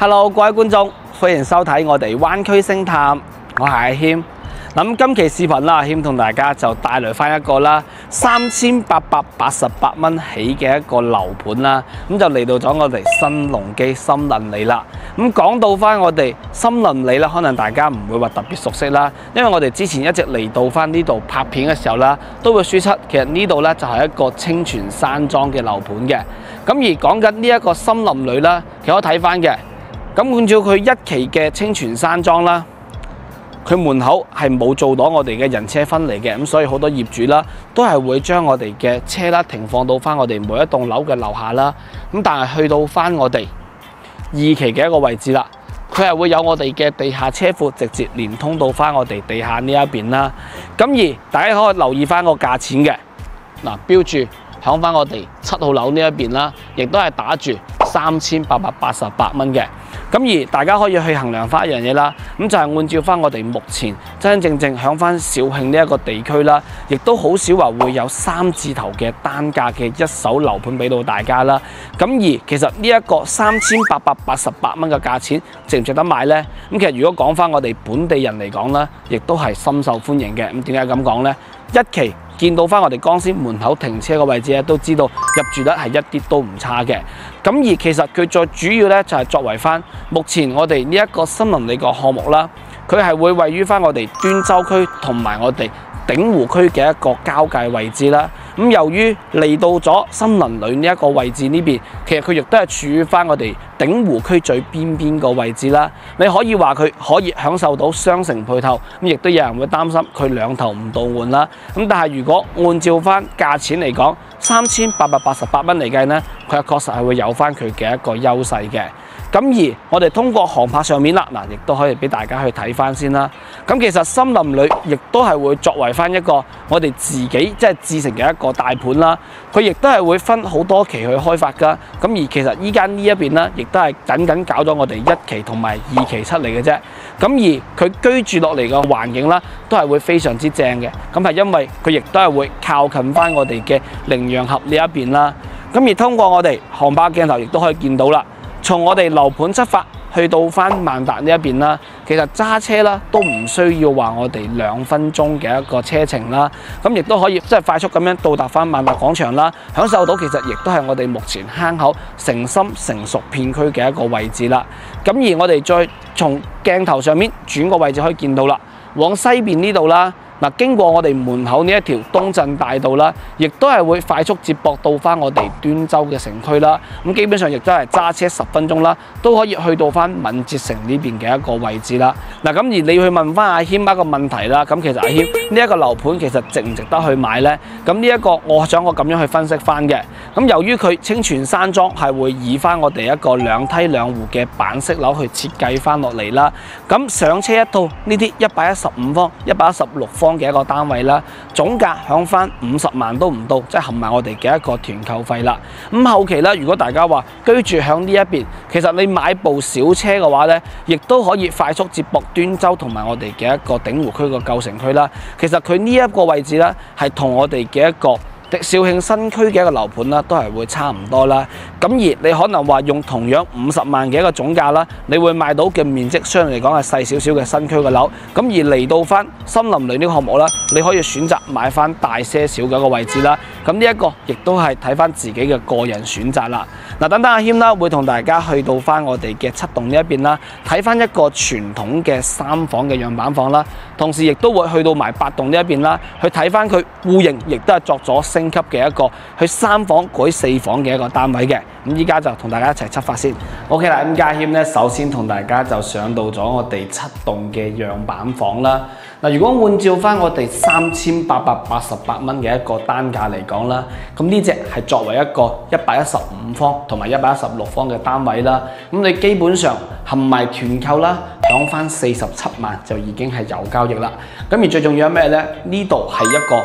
Hello， 各位觀眾，歡迎收睇我哋灣區星探，我係阿謙。咁今期視頻啦，阿謙同大家就帶來翻一個啦，3888蚊起嘅一個樓盤啦。咁就嚟到咗我哋新鴻基森林里啦。咁講到翻我哋森林里啦，可能大家唔會話特別熟悉啦，因為我哋之前一直嚟到翻呢度拍片嘅時候啦，都會輸出其實呢度咧就係一個清泉山莊嘅樓盤嘅。咁而講緊呢一個森林里啦，其實我睇翻嘅。咁按照佢一期嘅清泉山莊啦，佢門口係冇做到我哋嘅人車分離嘅，咁所以好多業主啦都係會將我哋嘅車啦停放到翻我哋每一棟樓嘅樓下啦。咁但係去到翻我哋二期嘅一個位置啦，佢係會有我哋嘅地下車庫直接連通到翻我哋地下呢一邊啦。咁而大家可以留意翻個價錢嘅，嗱，標注響翻我哋7號樓呢一邊啦，亦都係打住3888蚊嘅。咁而大家可以去衡量翻一樣嘢啦，咁就係按照翻我哋目前真真正正響翻肇慶呢一個地區啦，亦都好少話會有3字頭嘅單價嘅一手樓盤俾到大家啦。咁而其實呢一個3888蚊嘅價錢值唔值得買呢？咁其實如果講翻我哋本地人嚟講啦，亦都係深受歡迎嘅。咁點解咁講呢？一期見到翻我哋光鮮門口停車嘅位置咧，都知道入住率係一啲都唔差嘅。咁而其實佢最主要咧就係作為翻目前我哋呢一個森林里個項目啦，佢係會位於翻我哋端州區同埋我哋鼎湖區嘅一個交界位置啦。咁由於嚟到咗森林里呢一個位置呢邊，其實佢亦都係處於翻我哋鼎湖區最邊個位置啦。你可以話佢可以享受到雙城配套，咁亦都有人會擔心佢兩頭唔到岸啦。咁但係如果按照翻價錢嚟講，3888蚊嚟計呢，佢確實係會有翻佢嘅一個優勢嘅。咁而我哋通過航拍上面啦，嗱，亦都可以俾大家去睇翻先啦。咁其實森林里亦都係會作為翻一個我哋自己即係自成嘅一個大盤啦。佢亦都係會分好多期去開發噶。咁而其實依家呢一邊呢，亦都係僅搞咗我哋1期同埋2期出嚟嘅啫。咁而佢居住落嚟嘅環境啦，都係會非常之正嘅。咁係因為佢亦都係會靠近翻我哋嘅羚羊峽呢一邊啦。咁而通過我哋航拍鏡頭亦都可以見到啦。從我哋樓盤出發去到翻萬達呢一邊啦，其實揸車啦都唔需要話我哋2分鐘嘅一個車程啦，咁亦都可以即係快速咁樣到達翻萬達廣場啦，享受到其實亦都係我哋目前坑口誠心成熟片區嘅一個位置啦。咁而我哋再從鏡頭上面轉個位置可以見到啦，往西邊呢度啦。嗱，經過我哋門口呢一條東鎮大道啦，亦都係會快速接駁到翻我哋端州嘅城區啦。咁基本上亦都係揸車10分鐘啦，都可以去到翻敏捷城呢邊嘅一個位置啦。嗱，咁而你去問翻阿謙一個問題啦，咁其實阿謙呢一個樓盤其實值唔值得去買呢？咁呢一個我想我咁樣去分析翻嘅。咁由於佢清泉山莊係會以翻我哋一個2梯2戶嘅板式樓去設計翻落嚟啦。咁上車一套呢啲115方、116方嘅一個單位啦，總價響翻50萬都唔到，即係含埋我哋嘅一個團購費啦。咁後期咧，如果大家話居住響呢一邊，其實你買部小車嘅話咧，亦都可以快速接駁端州同埋我哋嘅一個鼎湖區個舊城區啦。其實佢呢一個位置咧，係同我哋嘅一個肇慶新區嘅一個樓盤啦，都係會差唔多啦。咁而你可能話用同樣50萬嘅一個總價啦，你會買到嘅面積相對嚟講係細少少嘅新區嘅樓。咁而嚟到翻森林里呢個項目啦，你可以選擇買翻大些少嘅一個位置啦。咁呢一個亦都係睇翻自己嘅個人選擇啦。嗱，等等阿謙啦，會同大家去到翻我哋嘅7棟呢一邊啦，睇翻一個傳統嘅3房嘅樣板房啦，同時亦都會去到埋8棟呢一邊啦，去睇翻佢戶型，亦都係作咗升級嘅一個去3房改4房嘅一個單位嘅。咁依家就同大家一齊出發先。OK 啦，咁阿謙咧，首先同大家就上到咗我哋7棟嘅樣板房啦。嗱，如果按照翻我哋3888蚊嘅一個單價嚟講啦，咁呢隻係作為一個115方同埋116方嘅單位啦。咁你基本上含埋團購啦，響翻47萬就已經係有交易啦。咁而最重要係咩呢？呢度係一個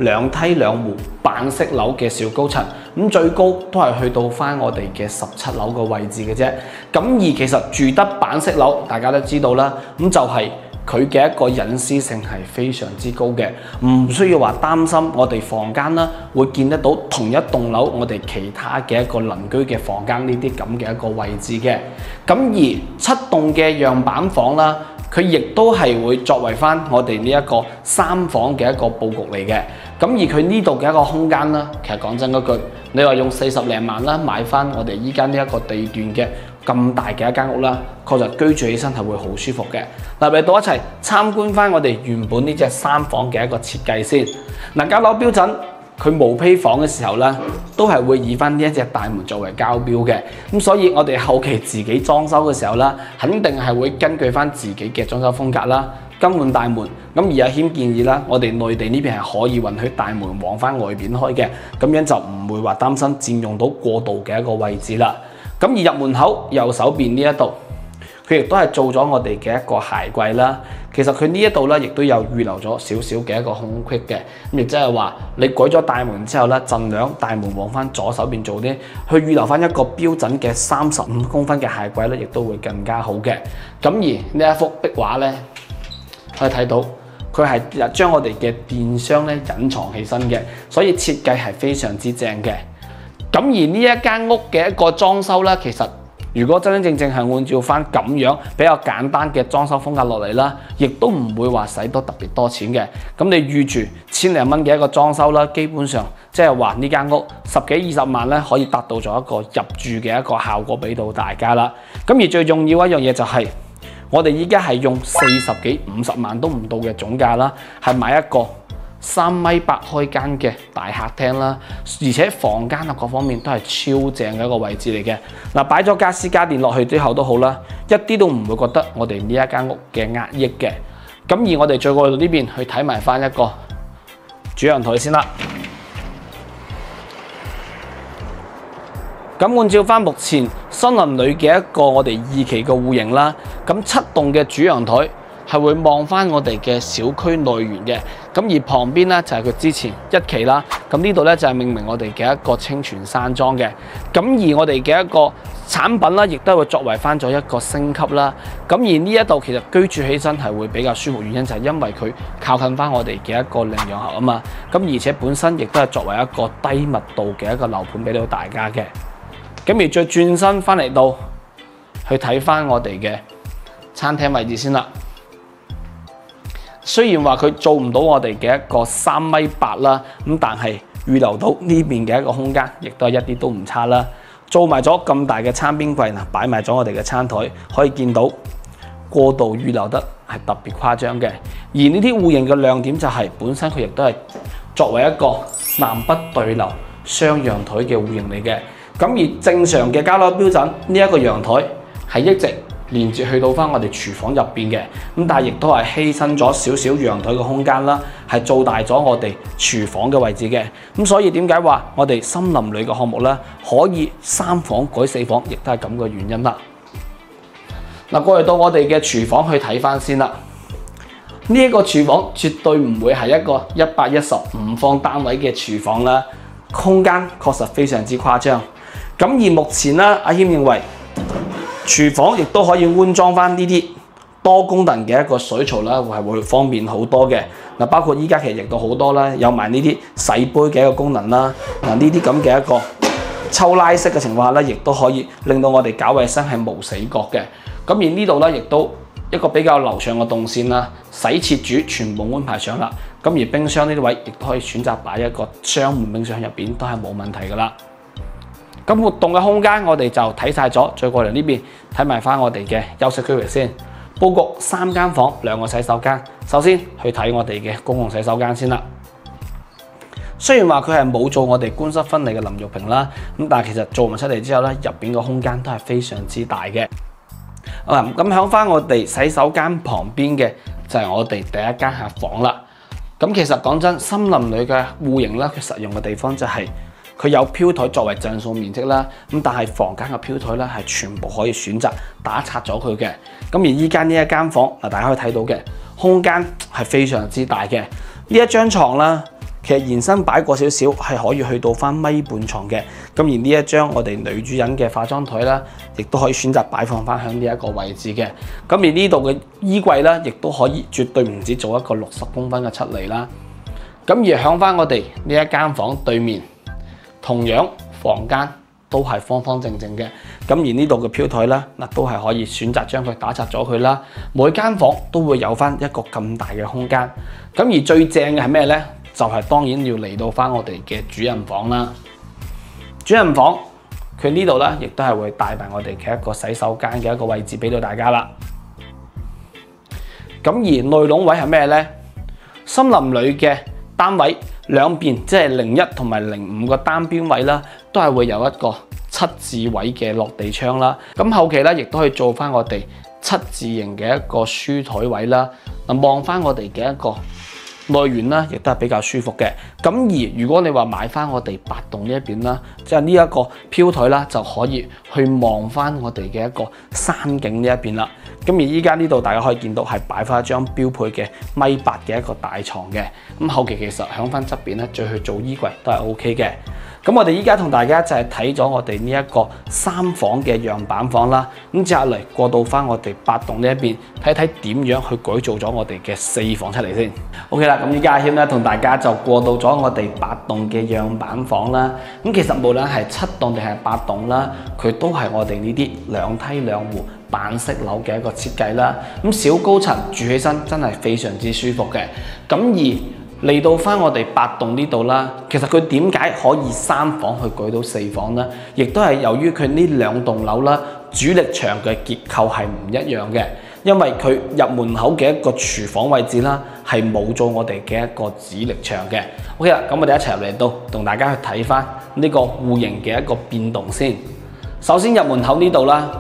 2梯2戶板式樓嘅小高層，咁最高都係去到翻我哋嘅17樓個位置嘅啫。咁而其實住得板式樓，大家都知道啦，咁就係佢佢嘅一個隱私性係非常之高嘅，唔需要話擔心我哋房間啦會見得到同一棟樓我哋其他嘅一個鄰居嘅房間呢啲咁嘅一個位置嘅。咁而7棟嘅樣板房啦，佢亦都係會作為翻我哋呢一個3房嘅一個佈局嚟嘅。咁而佢呢度嘅一個空間啦，其實講真嗰句，你話用40零萬啦買翻我哋依家呢一個地段嘅咁大嘅一間屋啦，確實居住起身係會好舒服嘅。嗱，嚟到一齊參觀翻我哋原本呢隻3房嘅一個設計先。嗱，交樓標準佢毛坯房嘅時候咧，都係會以翻呢一隻大門作為交標嘅。咁所以我哋後期自己裝修嘅時候啦，肯定係會根據翻自己嘅裝修風格啦，更換大門。咁而阿謙建議啦，我哋內地呢邊係可以允許大門往翻外邊開嘅，咁樣就唔會話擔心佔用到過度嘅一個位置啦。咁而入門口右手邊呢一度，佢亦都係做咗我哋嘅一個鞋櫃啦。其實佢呢一度咧，亦都有預留咗少少嘅一個空隙嘅。咁亦即係話，你改咗大門之後咧，盡量大門往翻左手邊做啲，去預留翻一個標準嘅35公分嘅鞋櫃咧，亦都會更加好嘅。咁而呢一幅壁畫咧，可以睇到佢係將我哋嘅電箱咧隱藏起身嘅，所以設計係非常之正嘅。咁而呢一間屋嘅一個裝修咧，其實如果真真正正係按照翻咁樣比較簡單嘅裝修風格落嚟啦，亦都唔會話使到特別多錢嘅。咁你預住千零蚊嘅一個裝修啦，基本上即係話呢間屋10幾20萬咧，可以達到咗一個入住嘅一個效果俾到大家啦。咁而最重要一樣嘢就係，我哋依家係用40幾50萬都唔到嘅總價啦，係買一個3.8米開間嘅大客廳啦，而且房間啊各方面都係超正嘅一個位置嚟嘅。嗱，擺咗家私家電落去之後都好啦，一啲都唔會覺得我哋呢一間屋嘅壓抑嘅。咁而我哋再過到呢邊去睇埋翻一個主陽台先啦。咁按照翻目前森林裏嘅一個我哋2期嘅戶型啦，咁7棟嘅主陽台係會望翻我哋嘅小區內園嘅。咁而旁邊咧就係佢之前1期啦。咁呢度咧就係命名我哋嘅一個清泉山莊嘅。咁而我哋嘅一個產品啦，亦都會作為翻咗一個升級啦。咁而呢一度其實居住起身係會比較舒服，原因就係因為佢靠近翻我哋嘅一個領養盒啊嘛。咁而且本身亦都係作為一個低密度嘅一個樓盤俾到大家嘅。咁而再轉身翻嚟到去睇翻我哋嘅餐廳位置先啦。雖然話佢做唔到我哋嘅一個3.8米啦，咁但係預留到呢邊嘅一個空間，亦都係一啲都唔差啦。做埋咗咁大嘅餐邊櫃嗱，擺埋咗我哋嘅餐台，可以見到過度預留得係特別誇張嘅。而呢啲戶型嘅亮點就係本身佢亦都係作為一個南北對流雙陽台嘅戶型嚟嘅。咁而正常嘅交樓標準，呢一個陽台係一直連接去到翻我哋廚房入邊嘅，咁但係亦都係犧牲咗少少陽台嘅空間啦，係做大咗我哋廚房嘅位置嘅。咁所以點解話我哋森林裏嘅項目咧可以3房改4房，亦都係咁嘅原因啦。嗱，過嚟到我哋嘅廚房去睇翻先啦。呢一個廚房絕對唔會係一個115方單位嘅廚房啦，空間確實非常之誇張。咁而目前咧，阿謙認為廚房亦都可以安裝翻呢啲多功能嘅一個水槽啦，係會方便好多嘅。嗱，包括依家其實亦都好多啦，有埋呢啲洗杯嘅一個功能啦。嗱，呢啲咁嘅一個抽拉式嘅情況下咧，亦都可以令到我哋搞衞生係無死角嘅。咁而呢度咧，亦都一個比較流暢嘅動線啦，洗切煮全部安排上啦。咁而冰箱呢啲位亦都可以選擇擺一個雙門冰箱入邊，都係冇問題噶啦。咁活動嘅空間我哋就睇晒咗，再過嚟呢邊睇埋翻我哋嘅休息區域先。佈局3間房2個洗手間。首先去睇我哋嘅公共洗手間先啦。雖然話佢係冇做我哋乾濕分離嘅淋浴屏啦，咁但係其實做完出嚟之後咧，入邊個空間都係非常之大嘅。咁響翻我哋洗手間旁邊嘅就係我哋第一間客房啦。咁其實講真，森林裏嘅戶型咧，佢實用嘅地方就係佢有飄台作為淨數面積啦，咁但係房間嘅飄台咧係全部可以選擇打拆咗佢嘅。咁而依間呢一間房嗱，大家可以睇到嘅空間係非常之大嘅。呢一張床啦，其實延伸擺過少少係可以去到翻米半床嘅。咁而呢一張我哋女主人嘅化妝台啦，亦都可以選擇擺放翻喺呢一個位置嘅。咁而呢度嘅衣櫃啦，亦都可以絕對唔止做一個60公分嘅出嚟啦。咁而響翻我哋呢一間房對面，同樣房間都係方方正正嘅。咁而呢度嘅飄台啦，嗱都係可以選擇將佢打拆咗佢啦。每間房都會有翻一個咁大嘅空間。咁而最正嘅係咩呢？就係當然要嚟到翻我哋嘅主人房啦。主人房佢呢度咧，亦都係會帶埋我哋嘅一個洗手間嘅一個位置俾到大家啦。咁而內籠位係咩呢？森林裏嘅單位兩邊即係01同埋05個單邊位啦，都係會有一個7字位嘅落地窗啦。咁後期咧，亦都可以做翻我哋7字形嘅一個書台位啦。嗱，望翻我哋嘅一個內園啦，亦都係比較舒服嘅。咁而如果你話買翻我哋8棟呢一邊啦，即係呢一個飄台啦，就可以去望翻我哋嘅一個山景呢一邊啦。咁而依家呢度大家可以見到係擺翻一張標配嘅米8嘅一個大床嘅。咁後期其實響翻側邊咧，再去做衣櫃都係 OK 嘅。咁我哋依家同大家就係睇咗我哋呢一個3房嘅樣板房啦。咁接下嚟過到翻我哋8棟呢一邊，睇睇點樣去改造咗我哋嘅4房出嚟先。OK 啦，咁依家阿謙咧同大家就過到咗我哋8棟嘅樣板房啦。咁其實無論係7棟定係8棟啦，佢都係我哋呢啲2梯2戶板式樓嘅一個設計啦。咁小高層住起身真係非常之舒服嘅。咁而嚟到翻我哋8棟呢度啦，其實佢點解可以3房去改到4房呢？亦都係由於佢呢2棟樓啦，主力牆嘅結構係唔一樣嘅。因為佢入門口嘅一個廚房位置啦，係冇咗我哋嘅一個主力牆嘅。OK 啦，咁我哋一齊入嚟到同大家去睇翻呢個戶型嘅一個變動先。首先入門口呢度啦。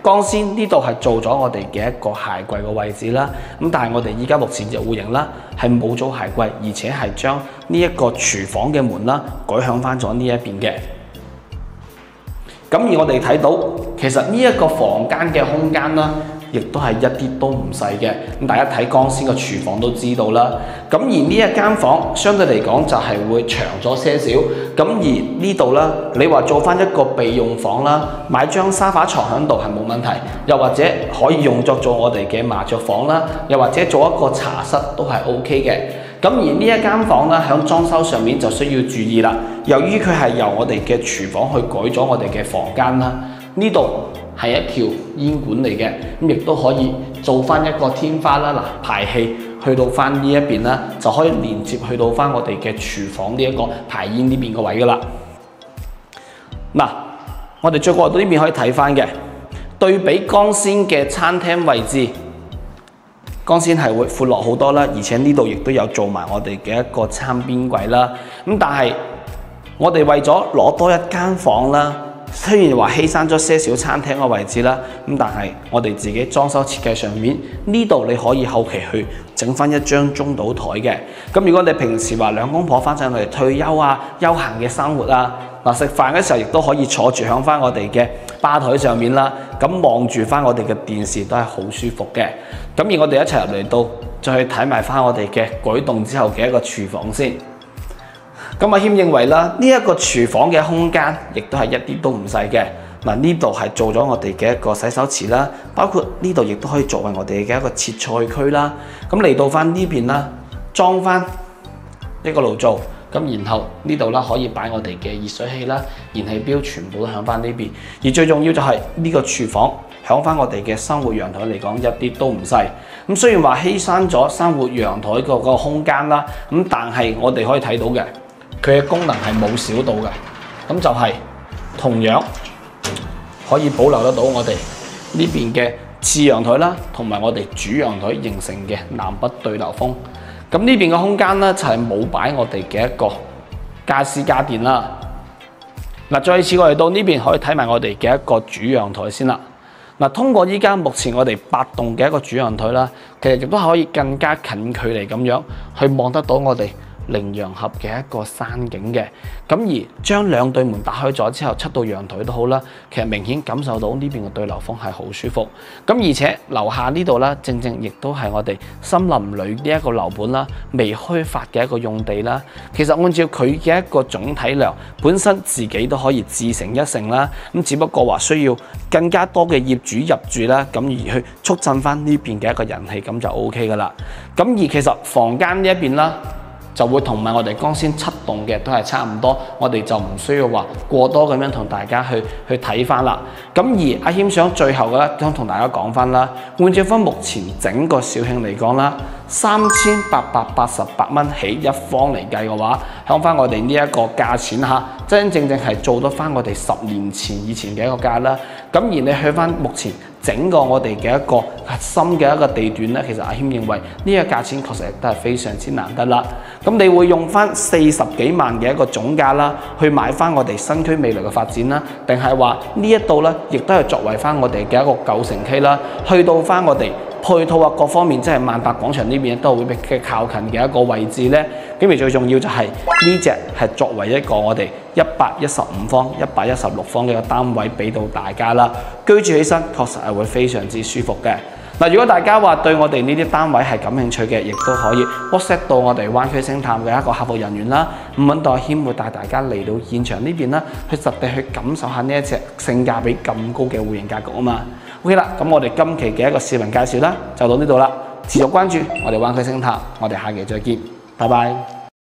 光鮮呢度係做咗我哋嘅一個鞋櫃嘅位置啦，咁但係我哋依家目前嘅戶型啦係冇咗鞋櫃，而且係將呢一個廚房嘅門啦改向翻咗呢一邊嘅。咁而我哋睇到其實呢一個房間嘅空間啦，亦都係一啲都唔細嘅。咁大家睇光鮮嘅廚房都知道啦。咁而呢一間房相對嚟講就係會長咗些少。咁而呢度啦，你話做翻一個備用房啦，買張沙發床喺度係冇問題，又或者可以用作做我哋嘅麻雀房啦，又或者做一個茶室都係 OK 嘅。咁而呢一間房咧，喺裝修上面就需要注意啦。由於佢係由我哋嘅廚房去改咗我哋嘅房間啦，呢度係一條煙管嚟嘅，咁亦都可以做翻一個天花啦。嗱，排氣去到翻呢一邊啦，就可以連接去到翻我哋嘅廚房呢一個排煙呢邊個位噶啦。嗱，我哋再過到呢邊可以睇翻嘅對比光鮮嘅餐廳位置。光鮮係會闊落好多啦，而且呢度亦都有做埋我哋嘅一個餐邊櫃啦。咁但係我哋為咗攞多一間房啦，雖然話犧牲咗些少餐廳嘅位置啦，咁但係我哋自己裝修設計上面呢度你可以後期去整翻一張中島台嘅。咁如果你平時話兩公婆翻上嚟退休啊、休閒嘅生活啊，嗱食飯嘅時候亦都可以坐住響翻我哋嘅吧台上面啦，咁望住翻我哋嘅電視都係好舒服嘅。咁而我哋一齊入嚟到，再去睇埋翻我哋嘅改動之後嘅一個廚房先。咁阿謙認為啦，呢一個廚房嘅空間亦都係一啲都唔細嘅。嗱，呢度係做咗我哋嘅一個洗手池啦，包括呢度亦都可以作為我哋嘅一個切菜區啦。咁嚟到翻呢邊啦，裝翻一個爐灶。咁然後呢度啦可以擺我哋嘅熱水器啦、燃氣錶全部都響翻呢邊。而最重要就係呢個廚房響翻我哋嘅生活陽台嚟講一啲都唔細。咁雖然話犧牲咗生活陽台個空間啦，咁但係我哋可以睇到嘅佢嘅功能係冇少到嘅。咁就係同樣可以保留得到我哋呢邊嘅次陽台啦，同埋我哋主陽台形成嘅南北對流風。咁呢邊嘅空間咧就係冇擺我哋嘅一個家私家電啦。嗱，再次我嚟到呢邊可以睇埋我哋嘅一個主陽台先啦。嗱，通過依家目前我哋8棟嘅一個主陽台啦，其實亦都係可以更加近距離咁樣去望得到我哋羚羊峽嘅一個山景嘅。咁而將兩對門打開咗之後，出到陽台都好啦，其實明顯感受到呢邊嘅對流風係好舒服。咁而且樓下呢度啦，正亦都係我哋森林裏呢一個樓盤啦，未開發嘅一個用地啦。其實按照佢嘅一個總體量，本身自己都可以自成一城啦。咁只不過話需要更加多嘅業主入住啦，咁而去促進翻呢邊嘅一個人氣，咁就 OK 噶啦。咁而其實房間呢一邊啦，就會同埋我哋剛先7棟嘅都係差唔多，我哋就唔需要話過多咁樣同大家去睇翻啦。咁而阿謙想最後嘅咧，想同大家講翻啦，按照翻目前整個肇慶嚟講啦，3888蚊起一方嚟計嘅話，響翻我哋呢一個價錢嚇，真真正正係做得翻我哋10年前以前嘅一個價啦。咁而你去翻目前整個我哋嘅一個核心嘅一個地段咧，其實阿謙認為呢個價錢確實亦都係非常之難得啦。咁你會用翻40幾萬嘅一個總價啦，去買翻我哋新區未來嘅發展啦，定係話呢一度咧，亦都係作為翻我哋嘅一個舊城區啦，去到翻我哋配套啊各方面，即係萬達廣場呢邊都會比較靠近嘅一個位置咧。咁而最重要就係呢隻係作為一個我哋115方、116方嘅一個單位俾到大家啦，居住起身確實係會非常之舒服嘅。嗱，如果大家話對我哋呢啲單位係感興趣嘅，亦都可以 WhatsApp 到我哋灣區星探嘅一個客服人員啦。5蚊代謙會帶大家嚟到現場呢邊啦，去實地去感受下呢一隻性價比咁高嘅戶型格局啊嘛。OK 啦，咁我哋今期嘅一個視頻介紹啦，就到呢度啦。持續關注我哋灣區星探，我哋下期再見，拜拜。